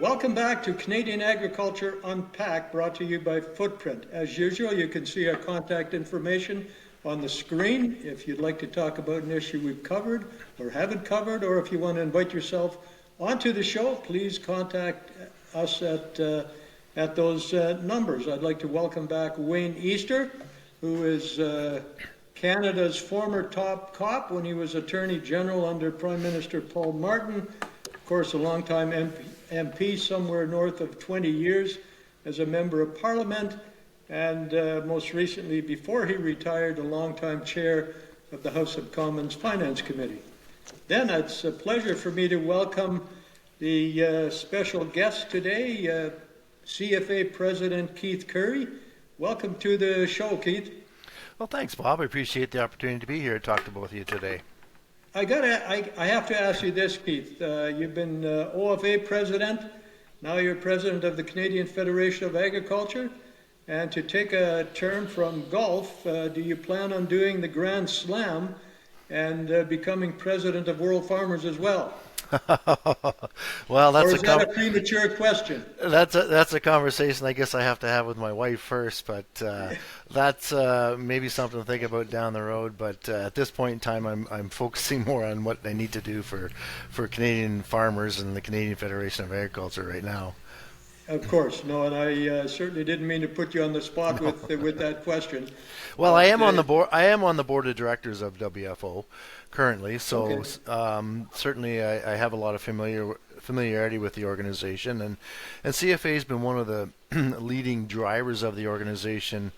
Welcome back to Canadian Agriculture Unpacked, brought to you by Footprint. As usual, you can see our contact information on the screen if you'd like to talk about an issue we've covered or haven't covered, or if you want to invite yourself onto the show, please contact us at those numbers. I'd like to welcome back Wayne Easter, who is Canada's former top cop when he was Attorney General under Prime Minister Paul Martin. Of course, a longtime MP, somewhere north of 20 years as a member of Parliament, and most recently, before he retired, a longtime chair of the House of Commons Finance Committee. Then it's a pleasure for me to welcome the special guest today, CFA President Keith Currie. Welcome to the show, Keith. Well, thanks, Bob. I appreciate the opportunity to be here to talk to both of you today. I have to ask you this, Keith. You've been OFA President, now you're President of the Canadian Federation of Agriculture, and to take a turn from golf, do you plan on doing the Grand Slam and becoming President of World Farmers as well? Well, that's or is that a premature question? That's a conversation I guess I have to have with my wife first, but that's maybe something to think about down the road. But at this point in time, I'm focusing more on what I need to do for Canadian farmers and the Canadian Federation of Agriculture right now. Of course, no, and I certainly didn't mean to put you on the spot with that question. Well, I am on the board. I am on the board of directors of WFO currently, so okay. Certainly I have a lot of familiarity with the organization, and CFA has been one of the leading drivers of the organization,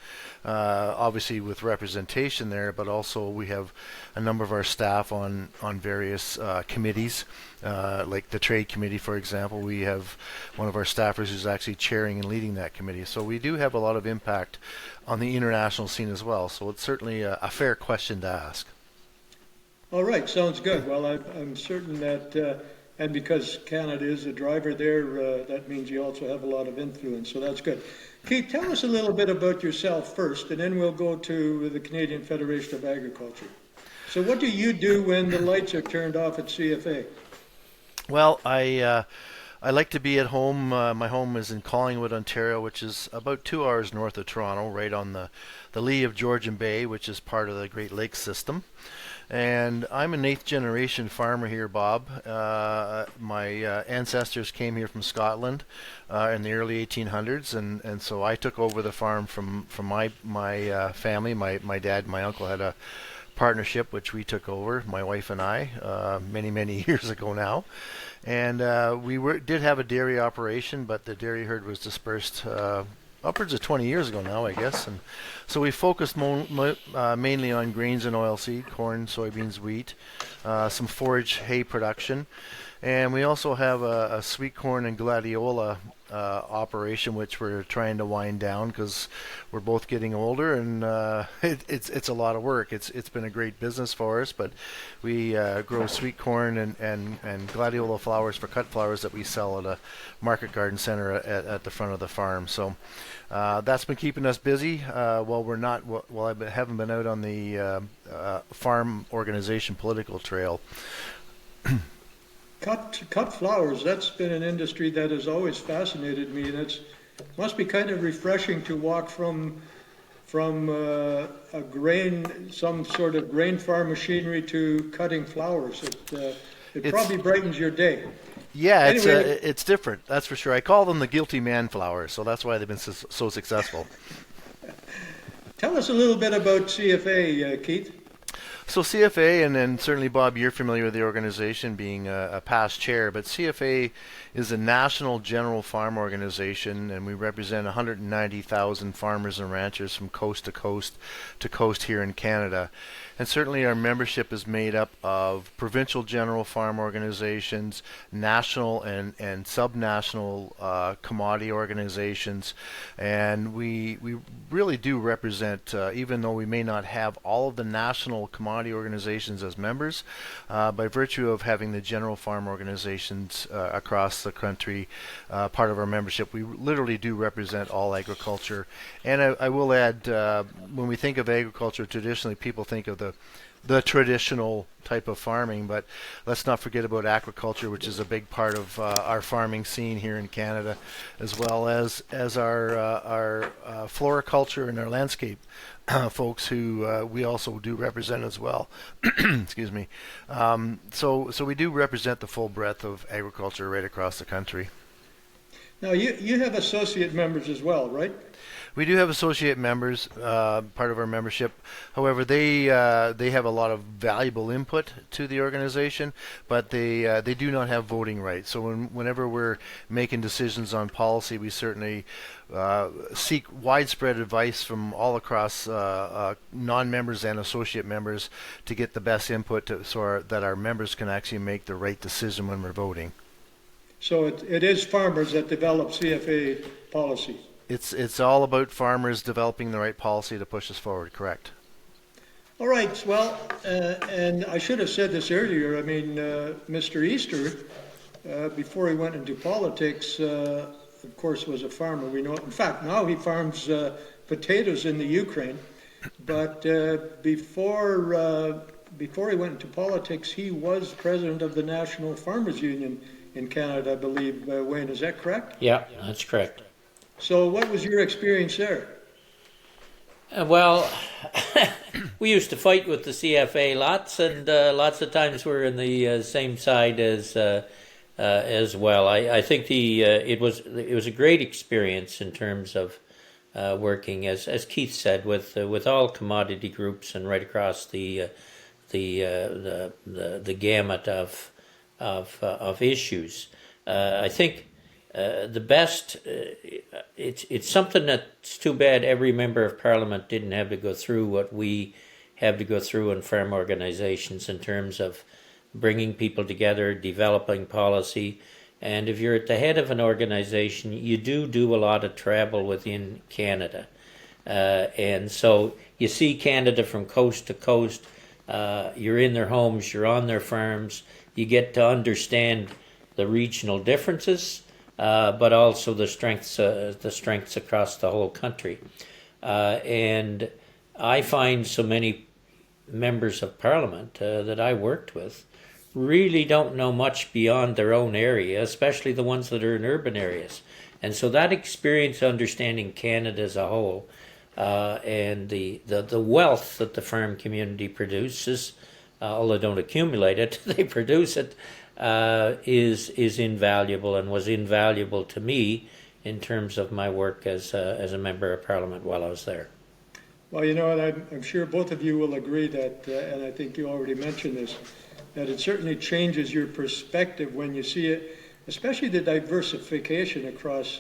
obviously with representation there, but also we have a number of our staff on various committees, like the trade committee, for example. We have one of our staffers who's actually chairing and leading that committee, so we do have a lot of impact on the international scene as well, so it's certainly a fair question to ask. All right, sounds good. Well, I'm certain that, and because Canada is a driver there, that means you also have a lot of influence, so that's good. Keith, tell us a little bit about yourself first, and then we'll go to the Canadian Federation of Agriculture. So what do you do when the lights are turned off at CFA? Well, I like to be at home. My home is in Collingwood, Ontario, which is about 2 hours north of Toronto, right on the lee of Georgian Bay, which is part of the Great Lakes system. And I'm an 8th generation farmer here, Bob. My ancestors came here from Scotland in the early 1800s, and so I took over the farm from my family. My dad and my uncle had a partnership which we took over, my wife and I, many years ago now. And we did have a dairy operation, but the dairy herd was dispersed upwards of 20 years ago now, I guess. And so we focused mainly on grains and oilseed, corn, soybeans, wheat, some forage hay production. And we also have a sweet corn and gladiola operation, which we're trying to wind down because we're both getting older, and it's a lot of work. It's been a great business for us, but we grow sweet corn and gladiola flowers for cut flowers that we sell at a market garden center at the front of the farm. So that's been keeping us busy while I haven't been out on the farm organization political trail. Cut flowers, that's been an industry that has always fascinated me, and it must be kind of refreshing to walk from some sort of grain farm machinery to cutting flowers. It probably brightens your day. Yeah, anyway, it's different, that's for sure. I call them the guilty man flowers, so that's why they've been so successful. Tell us a little bit about CFA, Keith. So CFA, and certainly, Bob, you're familiar with the organization being a past chair, but CFA is a national general farm organization, and we represent 190,000 farmers and ranchers from coast to coast here in Canada. And certainly our membership is made up of provincial general farm organizations, national and subnational commodity organizations, and we really do represent, even though we may not have all of the national commodity organizations as members, by virtue of having the general farm organizations across the country part of our membership, we literally do represent all agriculture. And I will add, when we think of agriculture, traditionally people think of the traditional type of farming, but let's not forget about aquaculture, which is a big part of our farming scene here in Canada, as well as our floriculture and our landscape folks who we also do represent as well. Excuse me. So we do represent the full breadth of agriculture right across the country. Now, you have associate members as well, right? We do have associate members, part of our membership. However, they have a lot of valuable input to the organization, but they do not have voting rights. So whenever we're making decisions on policy, we certainly seek widespread advice from all across non-members and associate members to get the best input that our members can actually make the right decision when we're voting. So it is farmers that develop CFA policies. It's all about farmers developing the right policy to push us forward, correct? All right, well, and I should have said this earlier. I mean, Mr. Easter, before he went into politics, of course, was a farmer. We know. In fact, now he farms potatoes in the Ukraine. But before he went into politics, he was president of the National Farmers Union in Canada, I believe. Wayne, is that correct? Yeah, that's correct. So what was your experience there? Well, we used to fight with the CFA lots, and lots of times we're in the same side as well. I think it was a great experience in terms of working, as Keith said, with all commodity groups and right across the gamut of issues. I think. The best, it's something that's too bad every member of Parliament didn't have to go through what we have to go through in farm organizations in terms of bringing people together, developing policy. And if you're at the head of an organization, you do a lot of travel within Canada. And so you see Canada from coast to coast. You're in their homes, you're on their farms. You get to understand the regional differences. But also the strengths across the whole country. And I find so many members of Parliament that I worked with really don't know much beyond their own area, especially the ones that are in urban areas. And so that experience understanding Canada as a whole and the wealth that the farm community produces, although they don't accumulate it, they produce it, is invaluable and was invaluable to me in terms of my work as a member of Parliament while I was there. Well, you know, and I'm sure both of you will agree that, and I think you already mentioned this, that it certainly changes your perspective when you see it, especially the diversification across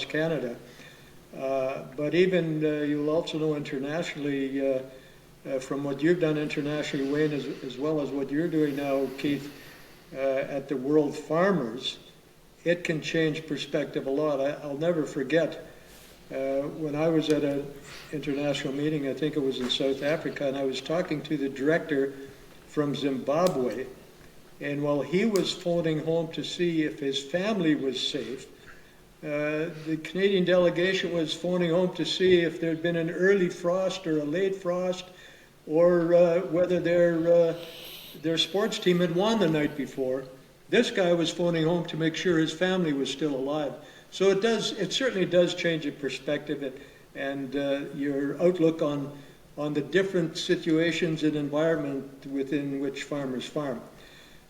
Canada. But even you'll also know internationally, from what you've done internationally, Wayne, as well as what you're doing now, Keith, at the World Farmers, it can change perspective a lot. I'll never forget when I was at an international meeting, I think it was in South Africa, and I was talking to the director from Zimbabwe, and while he was phoning home to see if his family was safe, the Canadian delegation was phoning home to see if there had been an early frost or a late frost, or whether their sports team had won the night before. This guy was phoning home to make sure his family was still alive. So it certainly does change your perspective and your outlook on the different situations and environment within which farmers farm.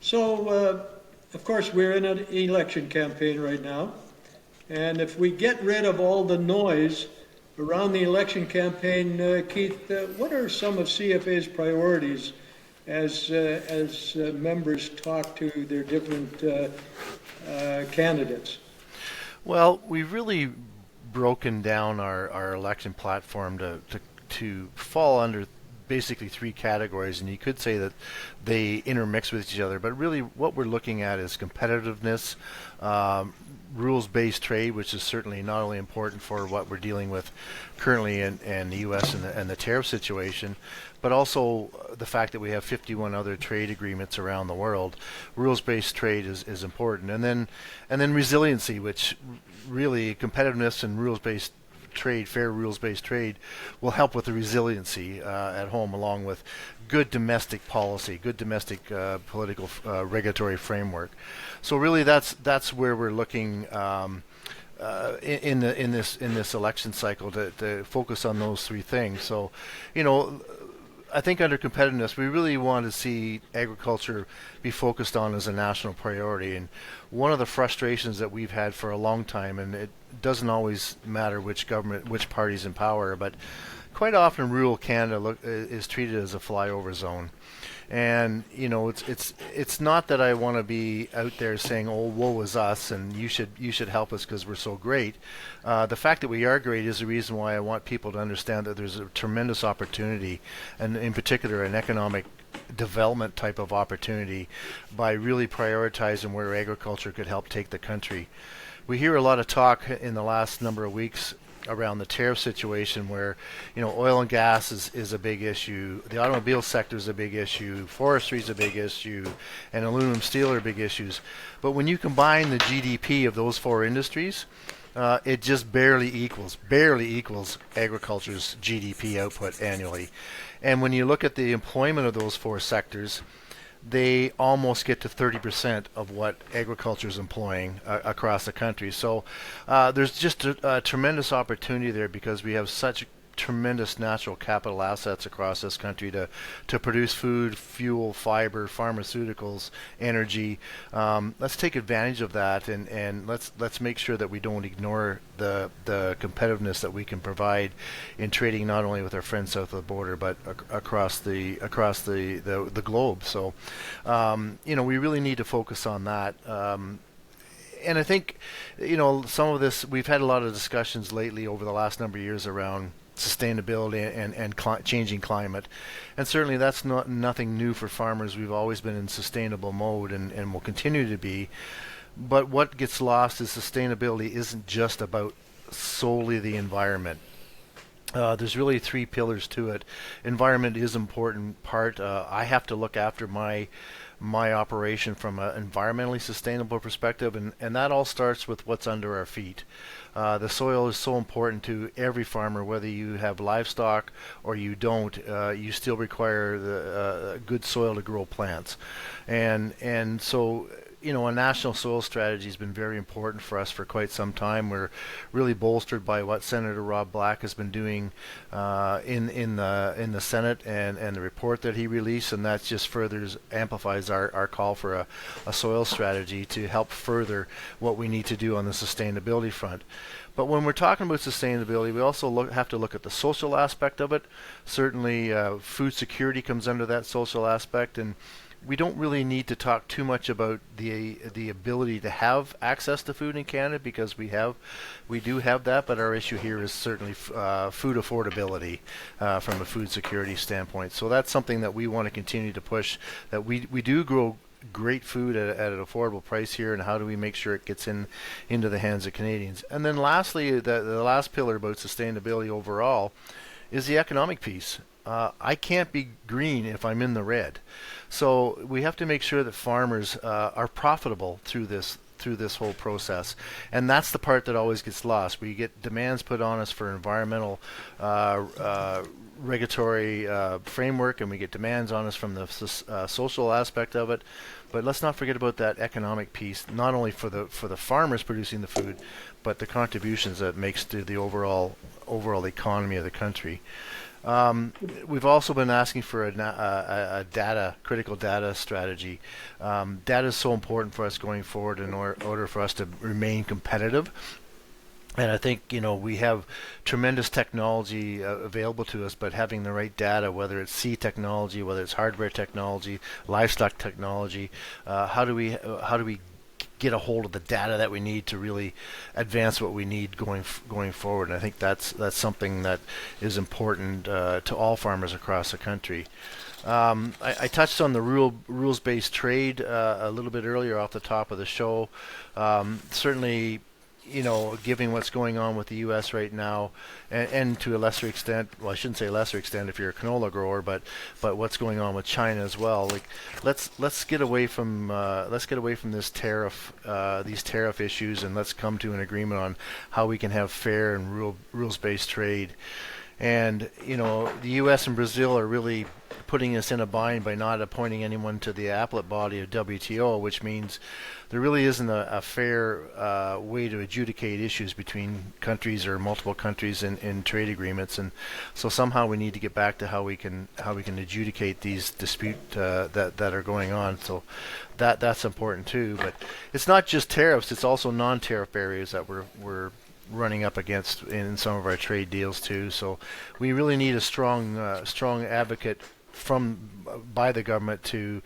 So, of course, we're in an election campaign right now. And if we get rid of all the noise around the election campaign, Keith, what are some of CFA's priorities as members talk to their different candidates? Well, we've really broken down our election platform to fall under basically three categories, and you could say that they intermix with each other, but really what we're looking at is competitiveness, rules-based trade, which is certainly not only important for what we're dealing with currently in the U.S. and the tariff situation, but also the fact that we have 51 other trade agreements around the world. Rules-based trade is important, and then resiliency, which really competitiveness and rules-based trade, fair rules-based trade, will help with the resiliency at home, along with good domestic policy, good domestic political regulatory framework. So really, that's where we're looking. In this election cycle to focus on those three things. So, I think under competitiveness, we really want to see agriculture be focused on as a national priority. And one of the frustrations that we've had for a long time, and it doesn't always matter which party's in power, but quite often rural Canada is treated as a flyover zone. And it's not that I want to be out there saying, "Oh, woe is us," and you should help us because we're so great. The fact that we are great is the reason why I want people to understand that there's a tremendous opportunity, and in particular, an economic development type of opportunity by really prioritizing where agriculture could help take the country. We hear a lot of talk in the last number of weeks around the tariff situation where, oil and gas is a big issue, the automobile sector is a big issue, forestry is a big issue, and aluminum steel are big issues. But when you combine the GDP of those four industries, it just barely equals agriculture's GDP output annually. And when you look at the employment of those four sectors, they almost get to 30% of what agriculture is employing across the country. So there's just a tremendous opportunity there because we have such tremendous natural capital assets across this country to produce food, fuel, fiber, pharmaceuticals, energy. Let's take advantage of that, and let's make sure that we don't ignore the competitiveness that we can provide in trading not only with our friends south of the border but across the globe. So we really need to focus on that. And I think some of this, we've had a lot of discussions lately over the last number of years around sustainability and changing climate, and certainly that's nothing new for farmers. We've always been in sustainable mode and will continue to be. But what gets lost is sustainability isn't just about solely the environment. There's really three pillars to it. Environment is an important part. I have to look after my operation from an environmentally sustainable perspective, and that all starts with what's under our feet. The soil is so important to every farmer, whether you have livestock or you don't. You still require the good soil to grow plants, and so a national soil strategy has been very important for us for quite some time. We're really bolstered by what Senator Rob Black has been doing in the Senate and the report that he released, and that just further amplifies our call for a soil strategy to help further what we need to do on the sustainability front. But when we're talking about sustainability, we also have to look at the social aspect of it. Certainly, food security comes under that social aspect, and we don't really need to talk too much about the ability to have access to food in Canada, because we do have that, but our issue here is certainly food affordability from a food security standpoint. So that's something that we want to continue to push, that we do grow great food at an affordable price here, and how do we make sure it gets into the hands of Canadians. And then lastly, the last pillar about sustainability overall is the economic piece. I can't be green if I'm in the red. So we have to make sure that farmers are profitable through this whole process, and that's the part that always gets lost. We get demands put on us for environmental regulatory framework, and we get demands on us from the social aspect of it. But let's not forget about that economic piece, not only for the farmers producing the food, but the contributions that it makes to the overall economy of the country. We've also been asking for a critical data strategy. Data is so important for us going forward in order for us to remain competitive. And I think, we have tremendous technology available to us, but having the right data, whether it's seed technology, whether it's hardware technology, livestock technology, how do we get a hold of the data that we need to really advance what we need going forward? And I think that's something that is important to all farmers across the country. I touched on the rules-based trade a little bit earlier off the top of the show. Certainly, given what's going on with the U.S. right now, and to a lesser extent, well, I shouldn't say lesser extent if you're a canola grower, but what's going on with China as well. Like, let's get away from this these tariff issues, and let's come to an agreement on how we can have fair and rules-based trade. And the U.S. and Brazil are really putting us in a bind by not appointing anyone to the appellate body of WTO, which means there really isn't a fair way to adjudicate issues between countries or multiple countries in trade agreements. And so somehow we need to get back to how we can adjudicate these disputes that are going on. So that's important too. But it's not just tariffs; it's also non-tariff barriers that we're running up against in some of our trade deals too. So we really need a strong advocate by the government to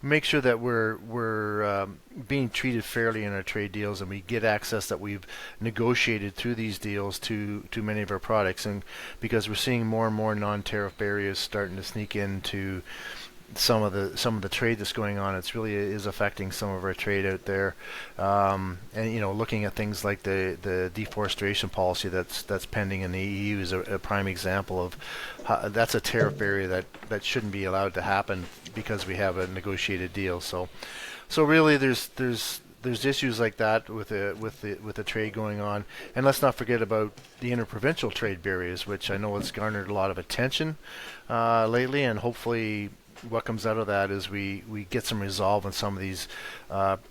make sure that we're being treated fairly in our trade deals, and we get access that we've negotiated through these deals to many of our products. And because we're seeing more and more non-tariff barriers starting to sneak into some of the trade that's going on, it's really is affecting some of our trade out there. And looking at things like the deforestation policy that's pending in the EU is a prime example of how that's a tariff barrier that shouldn't be allowed to happen because we have a negotiated deal. So really there's issues like that with the trade going on. And let's not forget about the interprovincial trade barriers, which I know has garnered a lot of attention lately, and hopefully what comes out of that is we get some resolve on some of these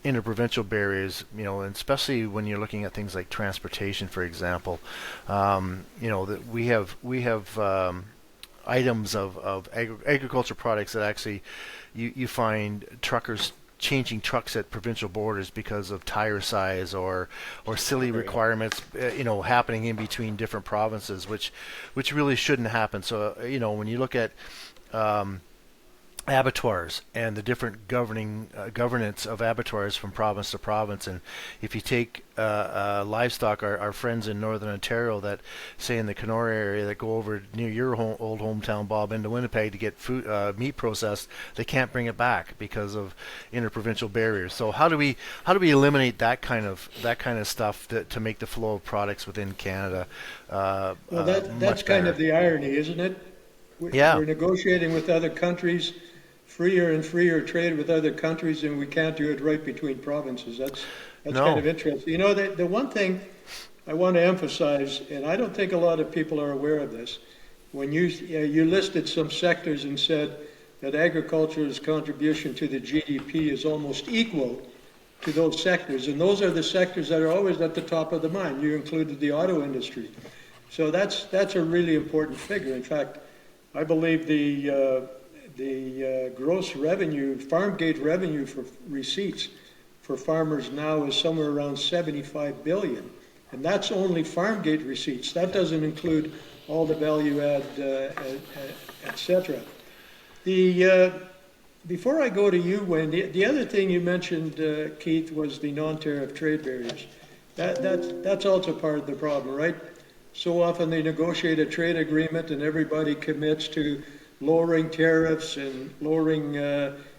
interprovincial barriers, and especially when you're looking at things like transportation, for example. That we have items of agriculture products that actually you find truckers changing trucks at provincial borders because of tire size or silly requirements, happening in between different provinces, which really shouldn't happen. So, when you look at abattoirs and the different governance of abattoirs from province to province, and if you take livestock, our friends in Northern Ontario that say in the Kenora area that go over near your old hometown, Bob, into Winnipeg to get meat processed, they can't bring it back because of interprovincial barriers. So how do we eliminate that kind of stuff to make the flow of products within Canada well, that's much kind better? of the irony, isn't it? Yeah. We're negotiating with other countries, freer and freer trade with other countries, and we can't do it right between provinces. That's No. kind of interesting. The one thing I want to emphasize, and I don't think a lot of people are aware of this, when you listed some sectors and said that agriculture's contribution to the GDP is almost equal to those sectors, and those are the sectors that are always at the top of the mind. You included the auto industry. So that's a really important figure. In fact, I believe the gross revenue, farm gate revenue for receipts for farmers now is somewhere around 75 billion. And that's only farm gate receipts. That doesn't include all the value add, et cetera. Before I go to you, Wayne, the other thing you mentioned, Keith, was the non-tariff trade barriers. That's also part of the problem, right? So often they negotiate a trade agreement and everybody commits to lowering tariffs and lowering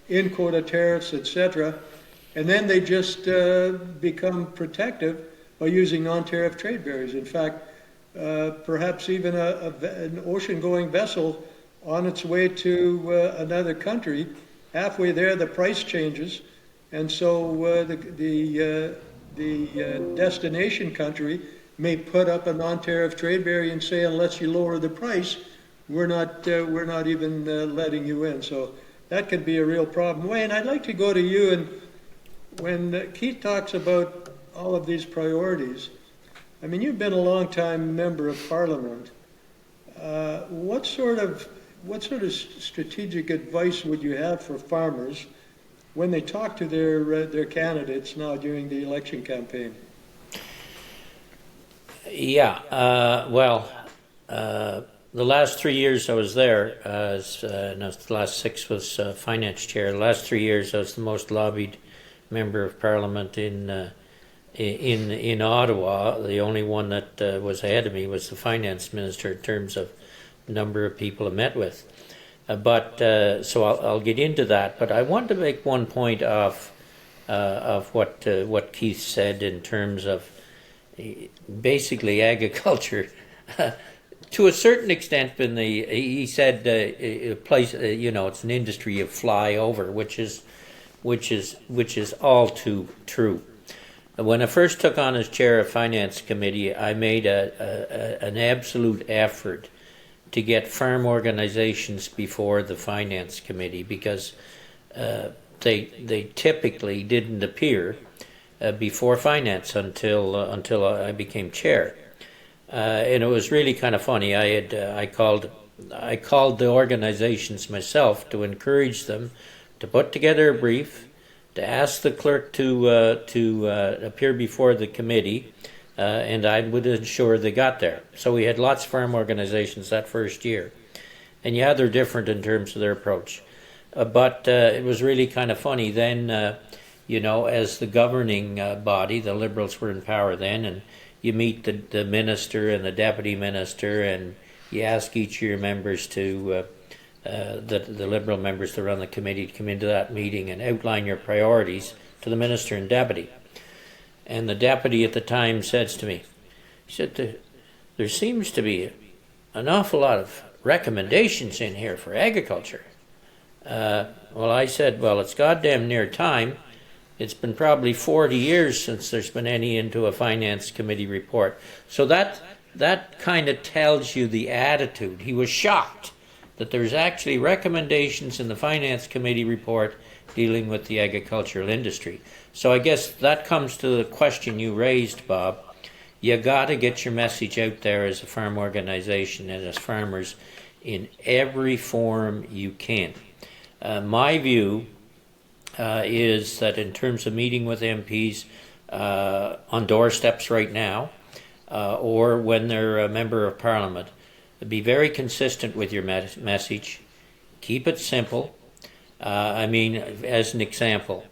in-quota tariffs, etc. And then they just become protective by using non-tariff trade barriers. In fact, perhaps even an ocean-going vessel on its way to another country, halfway there the price changes, and so the destination country may put up a non-tariff trade barrier and say, unless you lower the price, we're not even letting you in. So that could be a real problem. Wayne, I'd like to go to you, and when Keith talks about all of these priorities, I mean, you've been a long time member of Parliament. What sort of strategic advice would you have for farmers when they talk to their candidates now during the election campaign? Yeah, the last 3 years I was there, the last 6 was finance chair. The last 3 years I was the most lobbied member of Parliament in Ottawa. The only one that was ahead of me was the finance minister in terms of number of people I met with. So I'll get into that. But I want to make one point of what Keith said in terms of basically agriculture, to a certain extent, he said a place, it's an industry of flyover, which is all too true. When I first took on as chair of Finance Committee, I made an absolute effort to get farm organizations before the Finance Committee, because they typically didn't appear before Finance until I became chair, and it was really kind of funny. I called the organizations myself to encourage them to put together a brief, to ask the clerk to appear before the committee, and I would ensure they got there. So we had lots of farm organizations that first year, and yeah, they're different in terms of their approach, but it was really kind of funny then. As the governing body, the Liberals were in power then, and you meet the minister and the deputy minister, and you ask each of your members to the Liberal members that run the committee to come into that meeting and outline your priorities to the minister and deputy. And the deputy at the time says to me, he said, there seems to be an awful lot of recommendations in here for agriculture. Well, I said, well, it's goddamn near time. It's been probably 40 years since there's been any into a Finance Committee report. So that kind of tells you the attitude. He was shocked that there's actually recommendations in the Finance Committee report dealing with the agricultural industry. So I guess that comes to the question you raised, Bob. You got to get your message out there as a farm organization and as farmers in every form you can. My view is that in terms of meeting with MPs on doorsteps right now, or when they're a member of Parliament, be very consistent with your message. Keep it simple. As an example,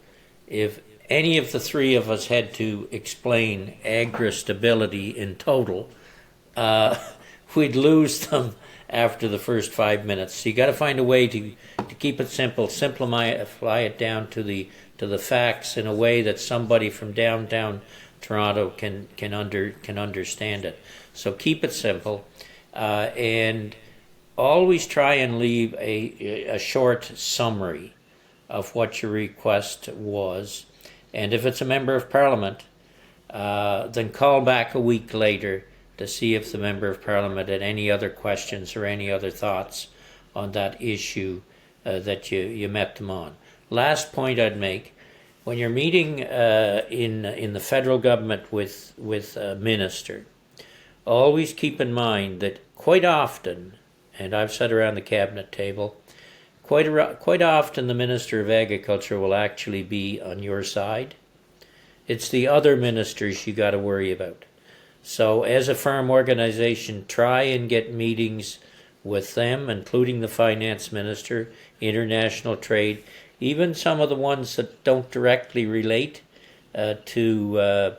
if any of the three of us had to explain agri-stability in total, we'd lose them after the first 5 minutes. So you got to find a way to keep it simple, simplify it down to the facts in a way that somebody from downtown Toronto can understand it. So keep it simple, and always try and leave a short summary of what your request was. And if it's a member of Parliament, then call back a week later to see if the Member of Parliament had any other questions or any other thoughts on that issue that you met them on. Last point I'd make, when you're meeting in the federal government with a minister, always keep in mind that quite often, and I've sat around the cabinet table, quite often the Minister of Agriculture will actually be on your side. It's the other ministers you got to worry about. So as a farm organization, try and get meetings with them, including the finance minister, international trade, even some of the ones that don't directly relate to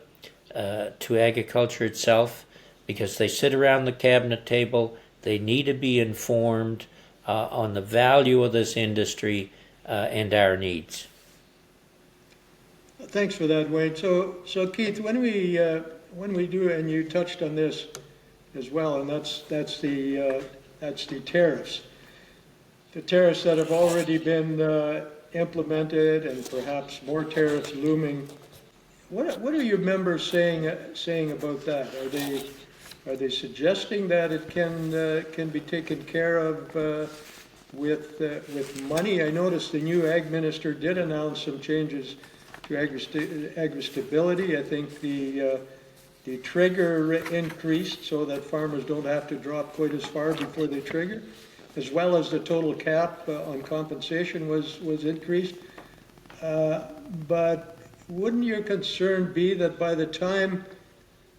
agriculture itself, because they sit around the cabinet table. They need to be informed on the value of this industry and our needs. Thanks for that, Wayne. So Keith, when we do, and you touched on this as well, and that's the tariffs. The tariffs that have already been implemented, and perhaps more tariffs looming. What are your members saying about that? Are they suggesting that it can be taken care of with money? I noticed the new Ag Minister did announce some changes to agri-stability. I think the trigger increased so that farmers don't have to drop quite as far before they trigger, as well as the total cap on compensation was increased. But wouldn't your concern be that by the time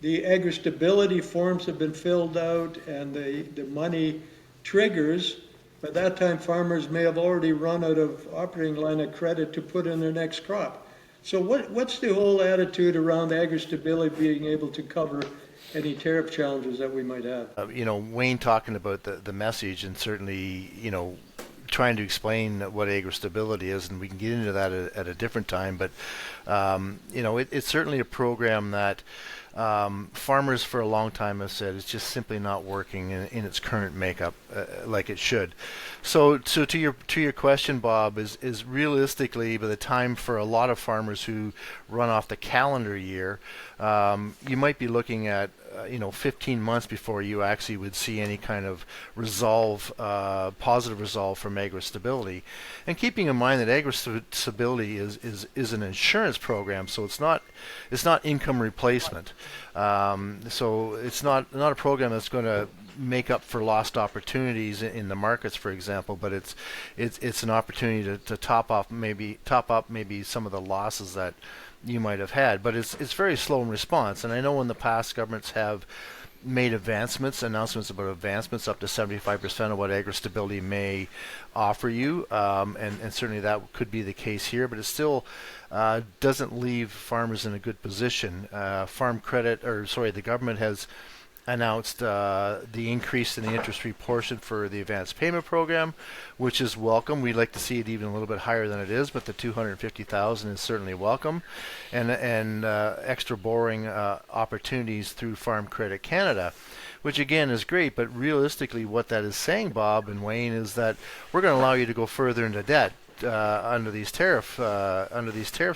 the agri-stability forms have been filled out and the money triggers, by that time farmers may have already run out of operating line of credit to put in their next crop? So what's the whole attitude around agri-stability being able to cover any tariff challenges that we might have? Wayne talking about the message, and certainly, trying to explain what agri-stability is, and we can get into that at a different time. But it's certainly a program that farmers for a long time have said it's just simply not working in its current makeup like it should. So to your question, Bob, is realistically by the time for a lot of farmers who run off the calendar year, you might be looking at 15 months before you actually would see any kind of positive resolve from agri-stability. And keeping in mind that agri-stability is an insurance program, so it's not income replacement. So it's not a program that's going to make up for lost opportunities in the markets, for example, but it's an opportunity to top up maybe some of the losses that you might have had. But it's very slow in response. And I know in the past governments have made announcements about advancements up to 75% of what agri-stability may offer you, and certainly that could be the case here, but it still doesn't leave farmers in a good position. The government has announced the increase in the interest-free portion for the advanced payment program, which is welcome. We'd like to see it even a little bit higher than it is, but the $250,000 is certainly welcome, and extra borrowing opportunities through Farm Credit Canada, which again is great. But realistically, what that is saying, Bob and Wayne, is that we're going to allow you to go further into debt under these tariff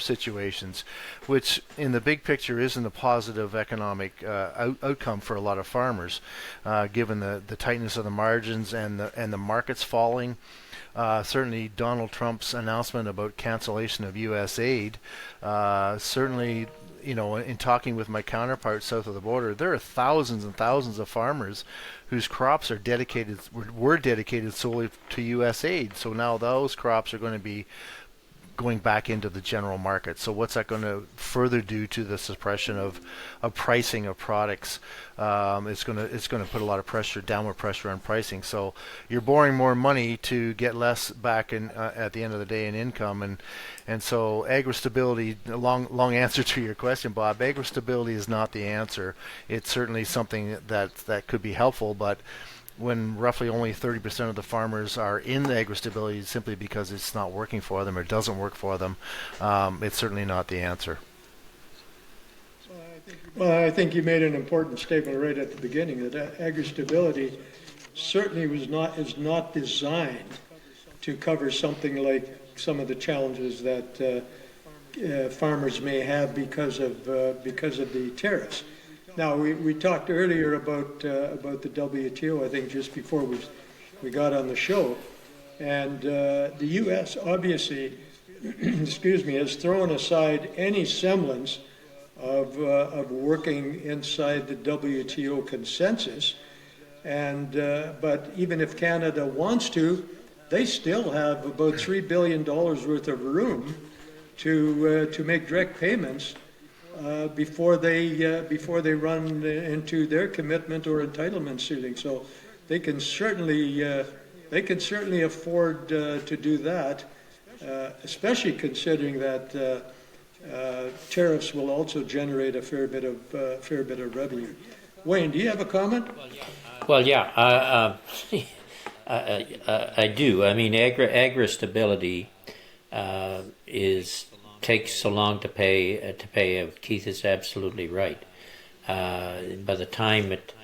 situations, which in the big picture isn't a positive economic outcome for a lot of farmers, given the tightness of the margins and the markets falling. Certainly Donald Trump's announcement about cancellation of U.S. aid, certainly, in talking with my counterparts south of the border, there are thousands and thousands of farmers whose crops are were dedicated solely to U.S. aid. So now those crops are going to be going back into the general market. So what's that going to further do to the suppression of pricing of products? It's going to put a lot of downward pressure on pricing. So you're borrowing more money to get less back in at the end of the day in income, and so agri-stability. Long answer to your question, Bob. Agri-stability is not the answer. It's certainly something that could be helpful, but when roughly only 30% of the farmers are in the agri-stability simply because it's not working for them or doesn't work for them, it's certainly not the answer. Well, I think you made an important statement right at the beginning that agri-stability certainly is not designed to cover something like some of the challenges that farmers may have because of the tariffs. Now, we talked earlier about the WTO, I think just before we got on the show, and the U.S. obviously, has thrown aside any semblance of working inside the WTO consensus, and but even if Canada wants to, they still have about $3 billion worth of room to make direct payments before they run into their commitment or entitlement ceiling. So they can certainly afford to do that, especially considering that tariffs will also generate a fair bit of revenue. Wayne, do you have a comment? Well, yeah, I do. I mean, agri-stability takes so long to pay out. Keith is absolutely right. By the time it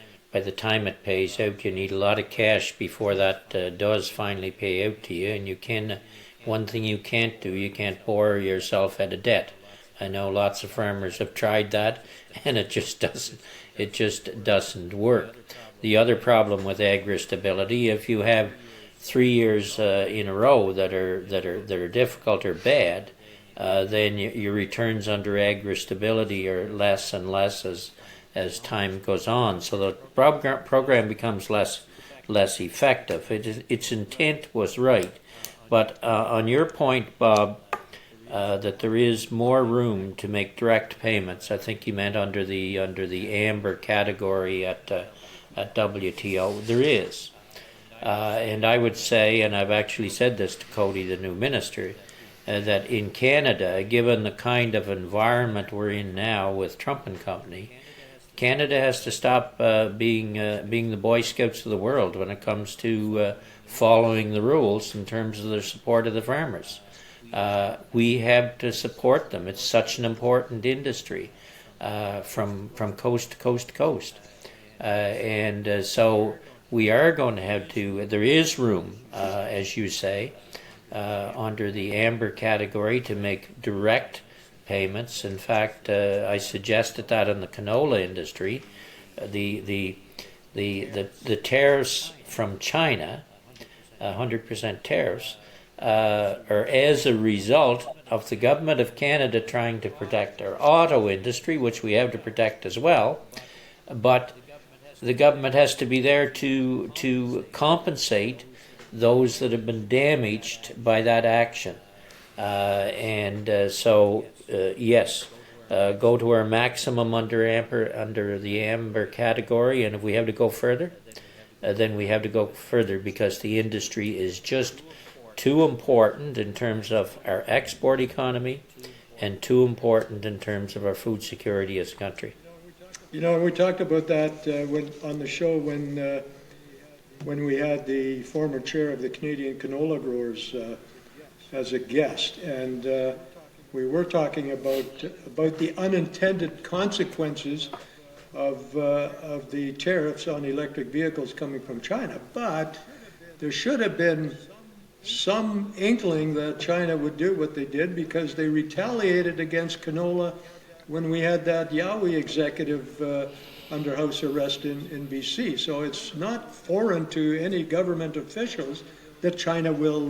pays out, you need a lot of cash before that does finally pay out to you. And one thing you can't do, you can't borrow yourself out of debt. I know lots of farmers have tried that, and it just doesn't work. The other problem with agri-stability, if you have 3 years in a row that are difficult or bad, then your returns under agri-stability are less and less as time goes on. So the program becomes less effective. Its intent was right, but on your point, Bob, that there is more room to make direct payments. I think you meant under the amber category at WTO. There is, and I would say, and I've actually said this to Cody, the new minister, that in Canada, given the kind of environment we're in now with Trump and company, Canada has to stop being the Boy Scouts of the world when it comes to following the rules in terms of their support of the farmers. We have to support them. It's such an important industry from coast to coast to coast. So we are going to have to, there is room, as you say, under the amber category to make direct payments. In fact, I suggested that in the canola industry, the tariffs from China, 100% tariffs, are as a result of the government of Canada trying to protect our auto industry, which we have to protect as well, but the government has to be there to compensate those that have been damaged by that action. So yes, go to our maximum under the amber category, and if we have to go further, then we have to go further, because the industry is just too important in terms of our export economy and too important in terms of our food security as a country. You know, we talked about that on the show when we had the former chair of the Canadian Canola Growers as a guest, and we were talking about the unintended consequences of the tariffs on electric vehicles coming from China. But there should have been some inkling that China would do what they did, because they retaliated against canola when we had that Yowie executive under house arrest in BC. So it's not foreign to any government officials that China will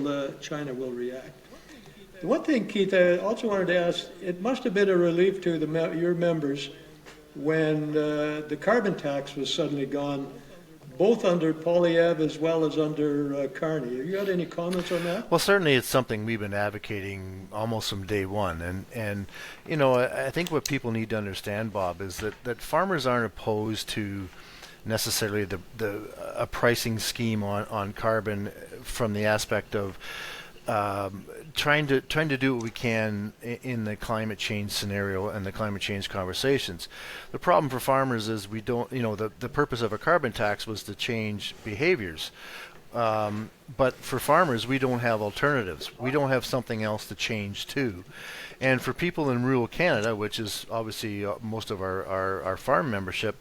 react. The one thing, Keith, I also wanted to ask, it must have been a relief to your members when the carbon tax was suddenly gone, both under Poilievre as well as under Carney. Have you had any comments on that? Well, certainly it's something we've been advocating almost from day one. And you know, I think what people need to understand, Bob, is that farmers aren't opposed to necessarily a pricing scheme on carbon from the aspect of trying to do what we can in the climate change scenario and the climate change conversations. The problem for farmers is we don't, you know, the purpose of a carbon tax was to change behaviors. But for farmers, we don't have alternatives. We don't have something else to change to. And for people in rural Canada, which is obviously most of our farm membership,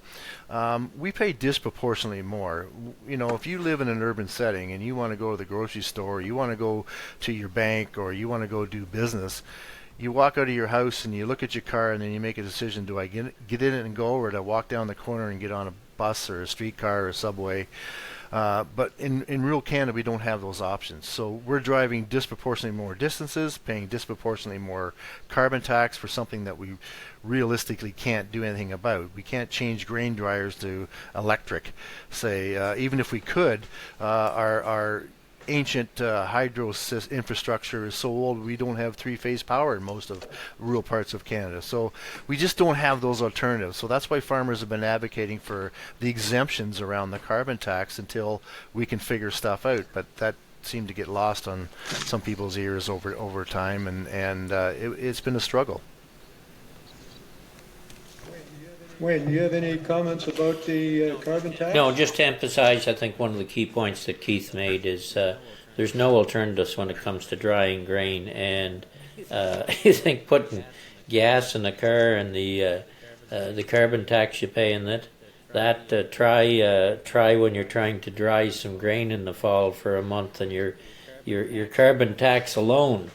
we pay disproportionately more. You know, if you live in an urban setting and you want to go to the grocery store, you want to go to your bank, or you want to go do business, you walk out of your house and you look at your car and then you make a decision: do I get in it and go, or do I walk down the corner and get on a bus or a streetcar or a subway? But in rural Canada, we don't have those options. So we're driving disproportionately more distances, paying disproportionately more carbon tax for something that we realistically can't do anything about. We can't change grain dryers to electric, say. Even if we could, our ancient hydro infrastructure is so old we don't have three-phase power in most of rural parts of Canada. So we just don't have those alternatives. So that's why farmers have been advocating for the exemptions around the carbon tax until we can figure stuff out. But that seemed to get lost on some people's ears over time, and it's been a struggle. Wayne, do you have any comments about the carbon tax? No, just to emphasize, I think one of the key points that Keith made is there's no alternatives when it comes to drying grain, and I think putting gas in the car and the carbon tax you pay in that try when you're trying to dry some grain in the fall for a month, and your carbon tax alone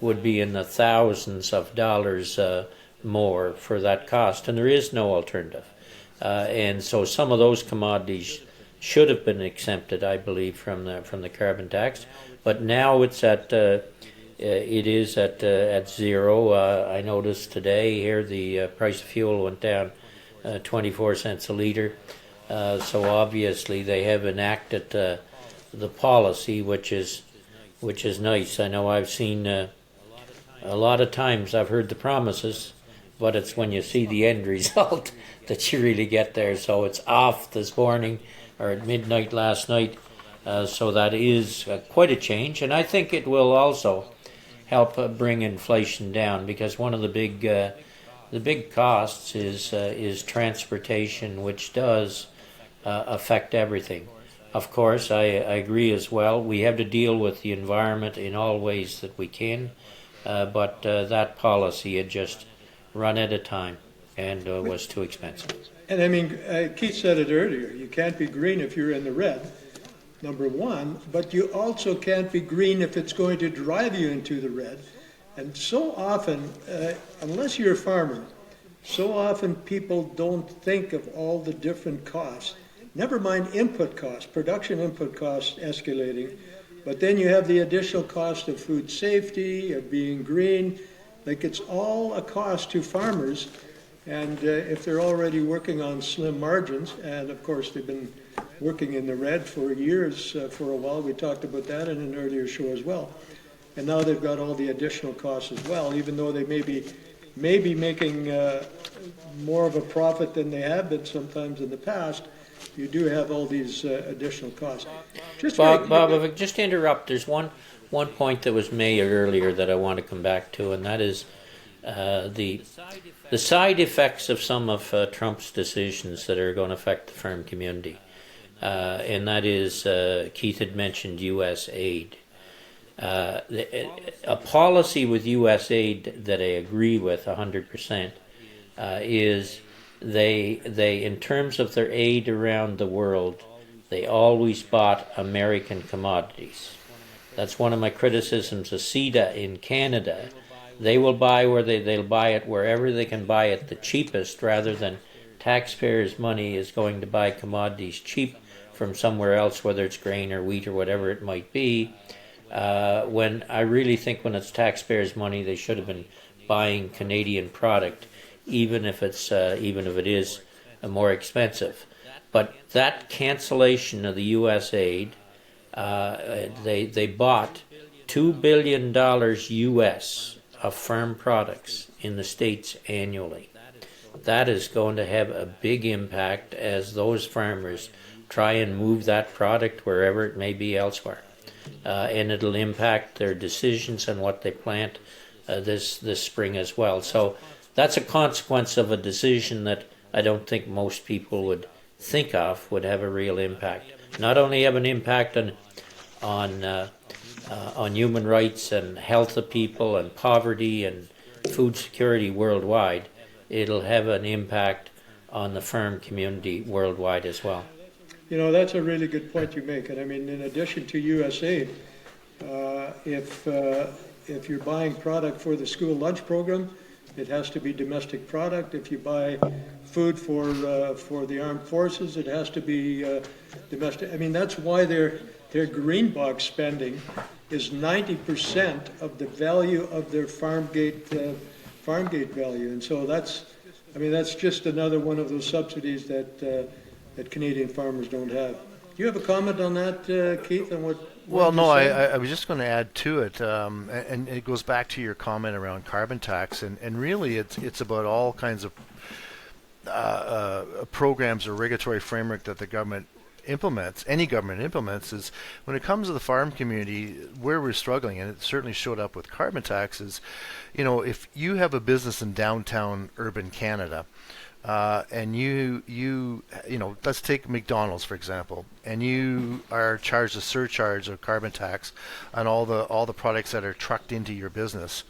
would be in the thousands of dollars more for that cost, and there is no alternative. And so some of those commodities should have been exempted, I believe, from the carbon tax. But now it's it is at zero. I noticed today here the price of fuel went down 24 cents a litre. So obviously they have enacted the policy, which is nice. I know I've seen a lot of times I've heard the promises, but it's when you see the end result that you really get there. So it's off this morning, or at midnight last night. So that is quite a change, and I think it will also help bring inflation down, because one of the big the big costs is transportation, which does affect everything. Of course, I agree as well. We have to deal with the environment in all ways that we can, but that policy had just run out of time and was too expensive. And I mean, Keith said it earlier, you can't be green if you're in the red, number one, but you also can't be green if it's going to drive you into the red. And so often, unless you're a farmer, so often people don't think of all the different costs. Never mind input costs, production input costs escalating, but then you have the additional cost of food safety, of being green. Like, it's all a cost to farmers, and if they're already working on slim margins, and of course they've been working in the red for years, for a while, we talked about that in an earlier show as well. And now they've got all the additional costs as well, even though they may be making more of a profit than they have been sometimes in the past. You do have all these additional costs. Bob, if I just interrupt, there's one point that was made earlier that I want to come back to, and that is the side effects of some of Trump's decisions that are going to affect the farm community. And that is, Keith had mentioned U.S. aid. A policy with U.S. aid that I agree with 100% is they, in terms of their aid around the world, they always bought American commodities. That's one of my criticisms of CETA in Canada. They will buy they'll buy it wherever they can buy it the cheapest, rather than taxpayers' money is going to buy commodities cheap from somewhere else, whether it's grain or wheat or whatever it might be. When I really think when it's taxpayers' money, they should have been buying Canadian product, even if it is more expensive. But that cancellation of the U.S. aid, they bought $2 billion U.S. of farm products in the States annually. That is going to have a big impact as those farmers try and move that product wherever it may be elsewhere. And it'll impact their decisions on what they plant this spring as well. So that's a consequence of a decision that I don't think most people would think of would have a real impact. Not only have an impact on human rights and health of people and poverty and food security worldwide, it'll have an impact on the farm community worldwide as well. You know, that's a really good point you make. And I mean, in addition to U.S. aid, if you're buying product for the school lunch program, it has to be domestic product. If you buy food for the armed forces, it has to be domestic. I mean, that's why their green box spending is 90% of the value of their farm gate value. And so that's just another one of those subsidies that Canadian farmers don't have. Do you have a comment on that, Keith, on what? Well, no, I was just going to add to it, and it goes back to your comment around carbon tax, and really it's about all kinds of programs or regulatory framework that the government implements, any government implements, is when it comes to the farm community, where we're struggling, and it certainly showed up with carbon taxes. You know, if you have a business in downtown urban Canada, and you know, let's take McDonald's for example, and you are charged a surcharge of carbon tax on all the products that are trucked into your business.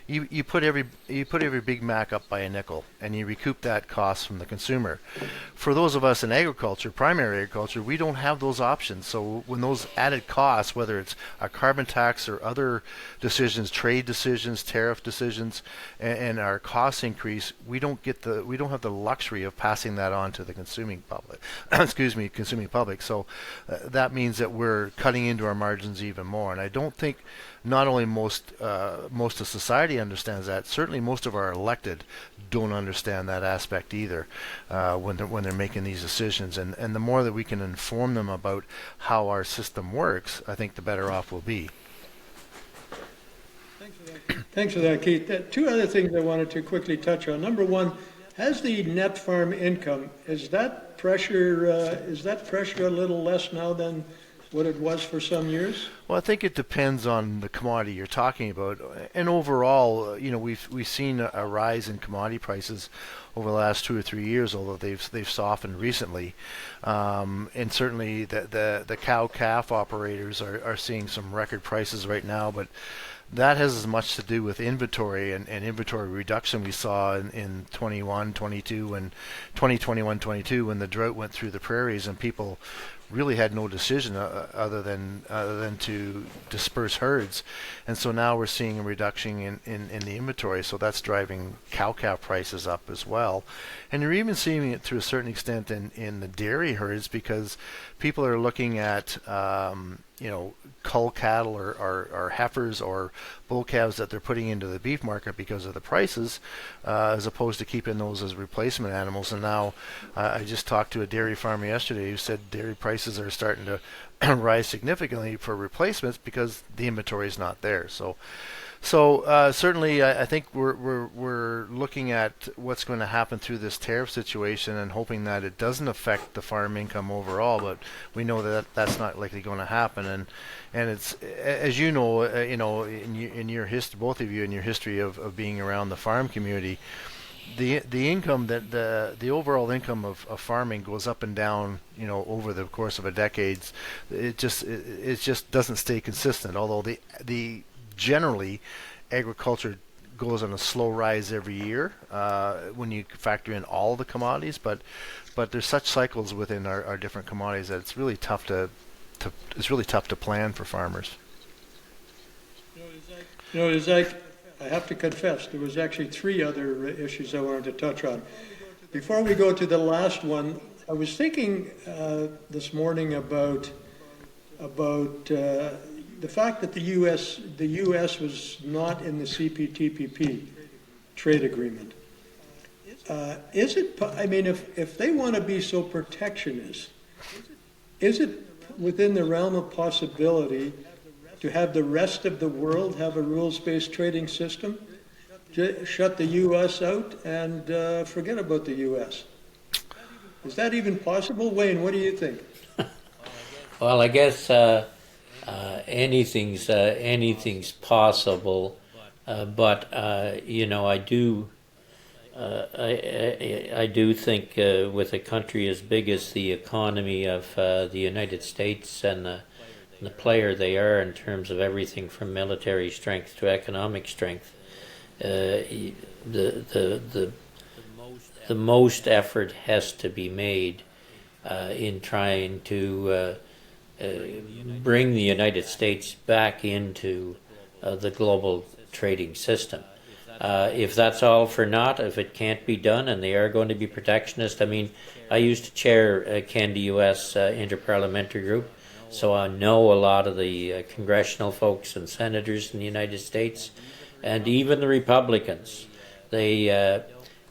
You put every Big Mac up by a nickel, and you recoup that cost from the consumer. For those of us in agriculture, primary agriculture, we don't have those options. So when those added costs, whether it's a carbon tax or other decisions, trade decisions, tariff decisions, and our costs increase, we don't have the luxury of passing that on to the consuming public. consuming public. So that means that we're cutting into our margins even more. And I don't think not only most of society understands that, certainly most of our elected don't understand that aspect either when they're making these decisions. And the more that we can inform them about how our system works, I think the better off we'll be. Thanks for that, Keith. Two other things I wanted to quickly touch on. Number one, has the net farm income, is that pressure a little less now than what it was for some years? Well, I think it depends on the commodity you're talking about, and overall, we've seen a rise in commodity prices over the last 2 or 3 years, although they've softened recently, and certainly the cow-calf operators are seeing some record prices right now, but that has as much to do with inventory and inventory reduction we saw in 21, 22, and 2021, 22 when the drought went through the prairies and people really had no decision other than to disperse herds, and so now we're seeing a reduction in the inventory. So that's driving cow-calf prices up as well, and you're even seeing it to a certain extent in the dairy herds because people are looking at cull cattle or heifers or bull calves that they're putting into the beef market because of the prices, as opposed to keeping those as replacement animals. And now I just talked to a dairy farmer yesterday who said dairy prices are starting to rise significantly for replacements because the inventory is not there. So certainly, I think we're looking at what's going to happen through this tariff situation and hoping that it doesn't affect the farm income overall. But we know that that's not likely going to happen. And it's, as you know, in your history, both of you, in your history of being around the farm community, the income that the overall income of farming goes up and down, over the course of a decade. It just doesn't stay consistent. Although the generally, agriculture goes on a slow rise every year when you factor in all the commodities. But there's such cycles within our different commodities that it's really tough to plan for farmers. I have to confess, there was actually 3 other issues I wanted to touch on. Before we go to the last one, I was thinking this morning about the fact that the U.S. was not in the CPTPP trade agreement. Is it? I mean, if they want to be so protectionist, is it within the realm of possibility to have the rest of the world have a rules-based trading system? Shut the U.S. out and forget about the U.S. Is that even possible? Wayne, what do you think? Well, I guess anything's possible, but I do think with a country as big as the economy of the United States and the player they are in terms of everything from military strength to economic strength, the most effort has to be made in trying to bring the United States back into the global trading system. If that's all for naught, if it can't be done and they are going to be protectionist, I mean, I used to chair Canada-US Interparliamentary Group, so I know a lot of the congressional folks and senators in the United States, and even the Republicans. They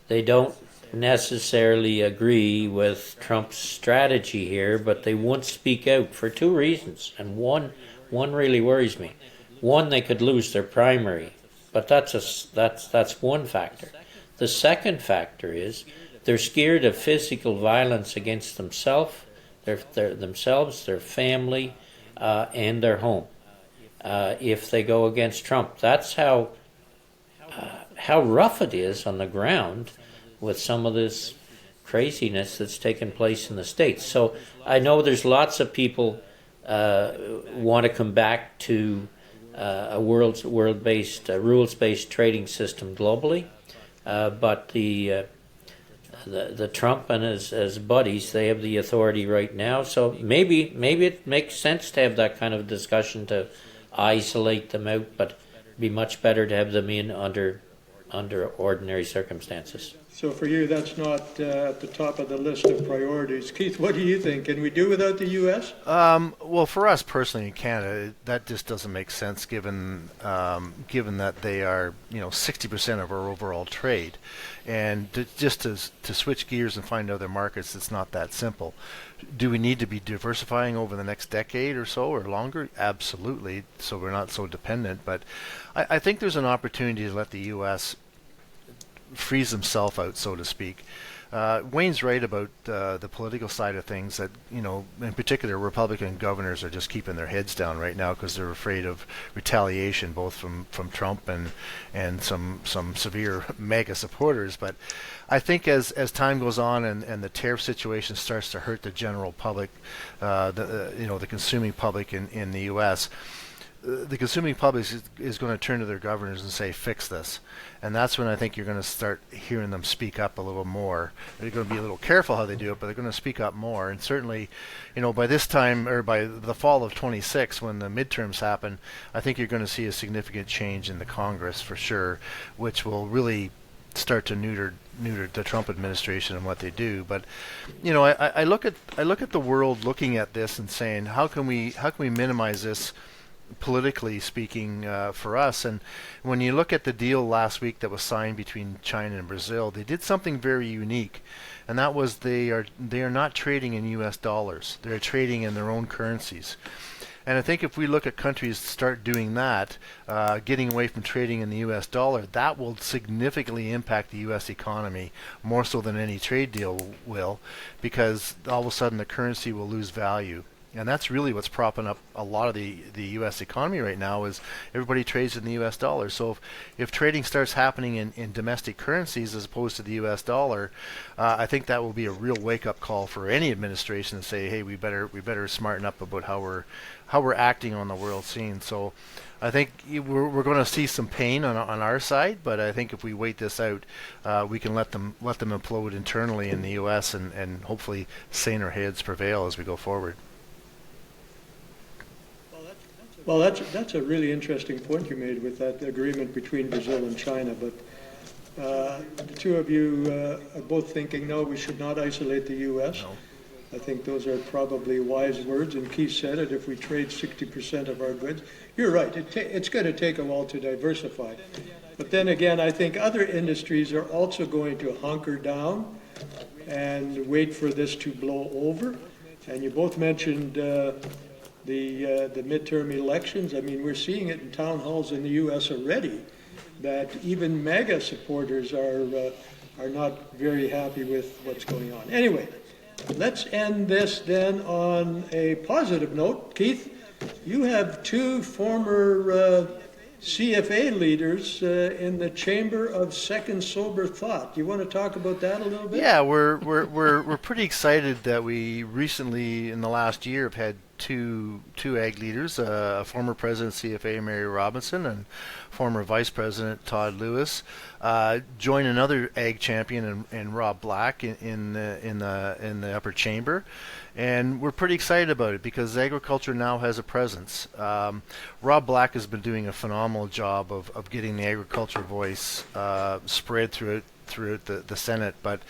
don't necessarily agree with Trump's strategy here, but they won't speak out for 2 reasons, and one really worries me. One, they could lose their primary, but that's one factor. The second factor is they're scared of physical violence against themselves, their family, and their home. If they go against Trump, that's how rough it is on the ground with some of this craziness that's taken place in the States. So I know there's lots of people want to come back to a world-based, rules-based trading system globally, but the Trump and his buddies, they have the authority right now. So maybe it makes sense to have that kind of discussion to isolate them out, but it'd be much better to have them in under ordinary circumstances. So for you, that's not at the top of the list of priorities. Keith, what do you think? Can we do without the U.S.? Well, for us personally in Canada, that just doesn't make sense given that they are 60% of our overall trade, and to switch gears and find other markets, it's not that simple. Do we need to be diversifying over the next decade or so or longer? Absolutely, so we're not so dependent. But I think there's an opportunity to let the U.S. freeze himself out, so to speak. Wayne's right about the political side of things. That in particular, Republican governors are just keeping their heads down right now because they're afraid of retaliation, both from Trump and some severe MAGA supporters. But I think as time goes on and the tariff situation starts to hurt the general public, the consuming public in the U.S., the consuming public is going to turn to their governors and say, fix this. And that's when I think you're going to start hearing them speak up a little more. They're going to be a little careful how they do it, but they're going to speak up more. And certainly, by this time, or by the fall of 26, when the midterms happen, I think you're going to see a significant change in the Congress for sure, which will really start to neuter the Trump administration and what they do. But I look at the world looking at this and saying, how can we minimize this politically speaking for us? And when you look at the deal last week that was signed between China and Brazil, they did something very unique, and that was they are not trading in U.S. dollars. They're trading in their own currencies. And I think if we look at countries start doing that, getting away from trading in the U.S. dollar, that will significantly impact the U.S. economy more so than any trade deal will, because all of a sudden the currency will lose value. And that's really what's propping up a lot of the U.S. economy right now, is everybody trades in the U.S. dollar. So if trading starts happening in domestic currencies as opposed to the U.S. dollar, I think that will be a real wake-up call for any administration to say, hey, we better smarten up about how we're acting on the world scene. So I think we're going to see some pain on our side, but I think if we wait this out, we can let them implode internally in the U.S. and hopefully saner heads prevail as we go forward. Well, that's a really interesting point you made with that agreement between Brazil and China. But the two of you are both thinking, no, we should not isolate the U.S. No. I think those are probably wise words, and Keith said it, if we trade 60% of our goods. You're right, it's going to take a while to diversify. But then again, I think other industries are also going to hunker down and wait for this to blow over. And you both mentioned the midterm elections. I mean, we're seeing it in town halls in the U.S. already, that even MAGA supporters are not very happy with what's going on. Anyway, let's end this then on a positive note. Keith, you have two former CFA leaders in the Chamber of Second Sober Thought. Do you want to talk about that a little bit? Yeah, we're pretty excited that we recently, in the last year, have had two ag leaders, a former president of CFA, Mary Robinson, and former vice president Todd Lewis, join another ag champion in Rob Black in the upper chamber. And we're pretty excited about it because agriculture now has a presence. Rob Black has been doing a phenomenal job of getting the agriculture voice spread throughout the Senate, but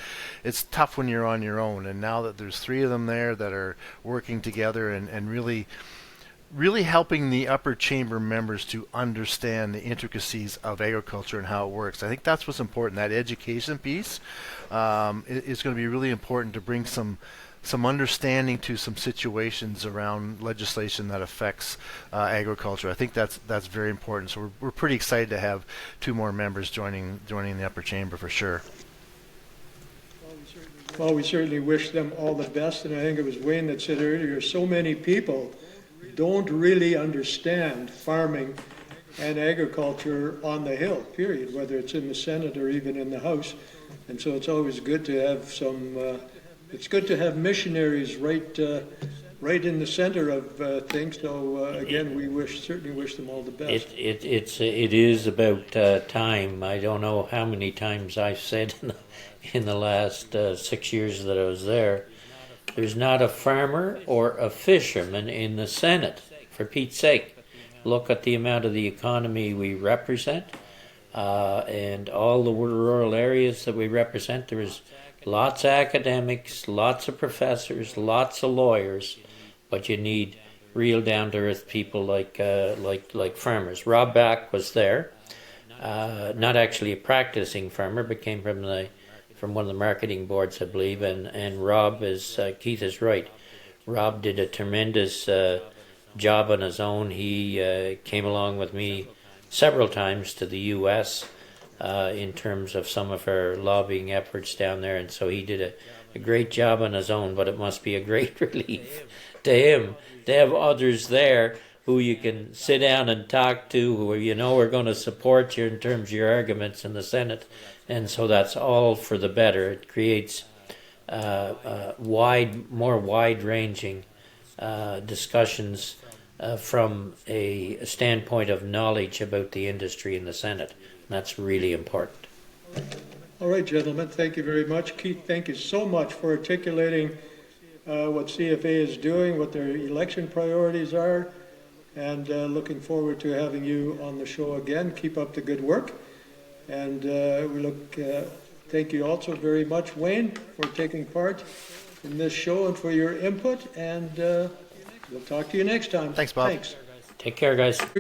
it's tough when you're on your own. And now that there's three of them there that are working together and really helping the upper chamber members to understand the intricacies of agriculture and how it works. I think that's what's important. That education piece is going to be really important to bring some understanding to some situations around legislation that affects agriculture. I think that's very important. So we're pretty excited to have two more members joining the upper chamber for sure. Well, we certainly wish them all the best, and I think it was Wayne that said earlier, so many people don't really understand farming and agriculture on the Hill, period, whether it's in the Senate or even in the House. And so it's always good to have it's good to have missionaries right in the center of things. So again, we certainly wish them all the best. It is about time. I don't know how many times I've said in the last 6 years that I was there, there's not a farmer or a fisherman in the Senate, for Pete's sake. Look at the amount of the economy we represent and all the rural areas that we represent. There is lots of academics, lots of professors, lots of lawyers, but you need real down-to-earth people like farmers. Rob Back was there, not actually a practicing farmer, but came from one of the marketing boards, I believe. And Rob Keith is right. Rob did a tremendous job on his own. He came along with me several times to the U.S. in terms of some of our lobbying efforts down there, and so he did a great job on his own, but it must be a great relief to him to have others there who you can sit down and talk to, who you know are going to support you in terms of your arguments in the Senate, and so that's all for the better. It creates more wide-ranging discussions from a standpoint of knowledge about the industry in the Senate. And that's really important. All right, gentlemen, thank you very much. Keith, thank you so much for articulating what CFA is doing, what their election priorities are, and looking forward to having you on the show again. Keep up the good work. And thank you also very much, Wayne, for taking part in this show and for your input. And we'll talk to you next time. Thanks, Bob. Thanks. Take care, guys.